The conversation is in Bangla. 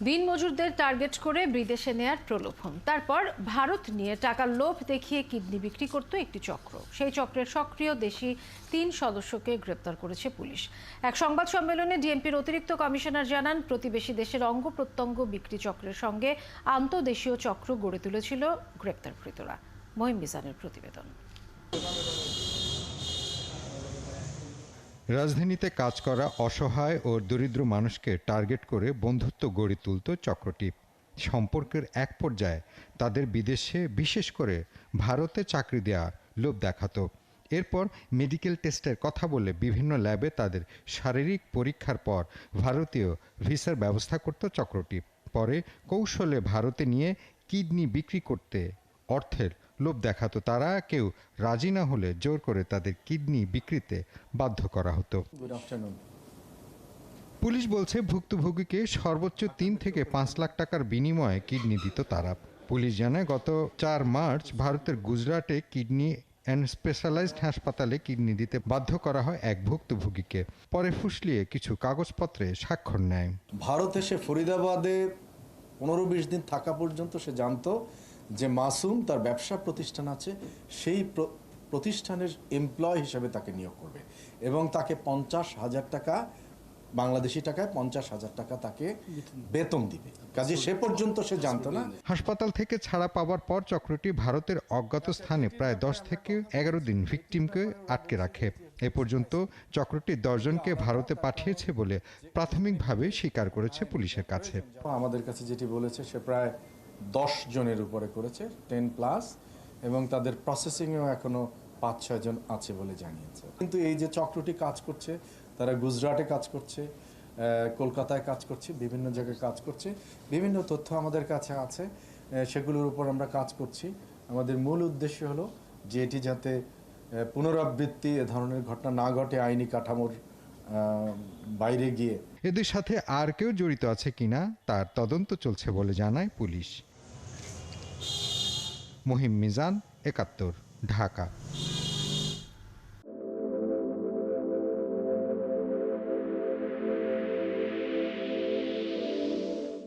দিনমজুরদের টার্গেট করে বিদেশে নেয়ার প্রলোভন, তারপর ভারত নিয়ে টাকার লোভ দেখিয়ে কিডনি বিক্রি করত একটি চক্র। সেই চক্রের সক্রিয় দেশি ৩ সদস্যকে গ্রেপ্তার করেছে পুলিশ। এক সংবাদ সম্মেলনে ডিএমপির অতিরিক্ত কমিশনার জানান, প্রতিবেশী দেশের অঙ্গ প্রত্যঙ্গ বিক্রি চক্রের সঙ্গে আন্তঃদেশীয় চক্র গড়ে তুলেছিল গ্রেপ্তারকৃতরা। মহিম মিজানের প্রতিবেদন। রাজধানীতে কাজ করা অসহায় ও দরিদ্র মানুষকে টার্গেট করে বন্ধুত্ব গড়ে তুলত চক্রটি। সম্পর্কের এক পর্যায়ে তাদের বিদেশে, বিশেষ করে ভারতে চাকরি দেওয়া লোভ দেখাতো। এরপর মেডিকেল টেস্টের কথা বলে বিভিন্ন ল্যাবে তাদের শারীরিক পরীক্ষার পর ভারতীয় ভিসার ব্যবস্থা করত চক্রটি। পরে কৌশলে ভারতে নিয়ে কিডনি বিক্রি করতে অর্থের লোভ দেখাতো তারা। কেউ রাজি না হলে জোর করে তাদের কিডনি বিক্রিতে বাধ্য করা হতো। পুলিশ বলছে, ভুক্তভোগীকে সর্বোচ্চ ৩ থেকে ৫ লাখ টাকার বিনিময়ে কিডনি দিত তারা। পুলিশ জানায়, গত ৪ মার্চ ভারতের গুজরাটে কিডনি অ্যান্ড স্পেশালাইজড হাসপাতালে কিডনি দিতে বাধ্য করা হয় এক ভুক্তভোগীকে। পরে ফুসলিয়ে কিছু কাগজপত্রে স্বাক্ষর নেয়। ভারতে সে ফরিদাবাদে ১৫-২০ দিন থাকা পর্যন্ত সে জানতো যে মাসুম তার ব্যবসা প্রতিষ্ঠান আছে, সেই প্রতিষ্ঠানের এমপ্লয় হিসেবে তাকে নিয়োগ করবে এবং তাকে ৫০,০০০ টাকা, বাংলাদেশি টাকায় ৫০,০০০ টাকা তাকে বেতন দিবে। কাজে সে পর্যন্ত সে জানতো না। হাসপাতাল থেকে ছাড়া পাওয়ার পর চক্রটি ভারতের অজ্ঞাত স্থানে প্রায় ১০ থেকে ১১ দিন ভিকটিমকে আটকে রাখে। এ পর্যন্ত চক্রটি ১০ জনকে ভারতে পাঠিয়েছে বলে প্রাথমিকভাবে স্বীকার করেছে পুলিশের কাছে। আমাদের কাছে যেটি বলেছে, সে প্রায় ১০ জনের উপরে করেছে, 10+, এবং তাদের প্রসেসিংয়েও এখনো ৫-৬ জন আছে বলে জানিয়েছে। কিন্তু এই যে চক্রটি কাজ করছে, তারা গুজরাটে কাজ করছে, কলকাতায় কাজ করছে, বিভিন্ন জায়গায় কাজ করছে, বিভিন্ন তথ্য আমাদের কাছে আছে, সেগুলোর উপর আমরা কাজ করছি। আমাদের মূল উদ্দেশ্য হলো যে এটি যাতে পুনরাবৃত্তি এ ধরনের ঘটনা না ঘটে, আইনি কাঠামোর বাইরে গিয়ে। এদের সাথে আর কেউ জড়িত আছে কিনা তার তদন্ত চলছে বলে জানায় পুলিশ। মহিম মিজান, ৭১, ঢাকা।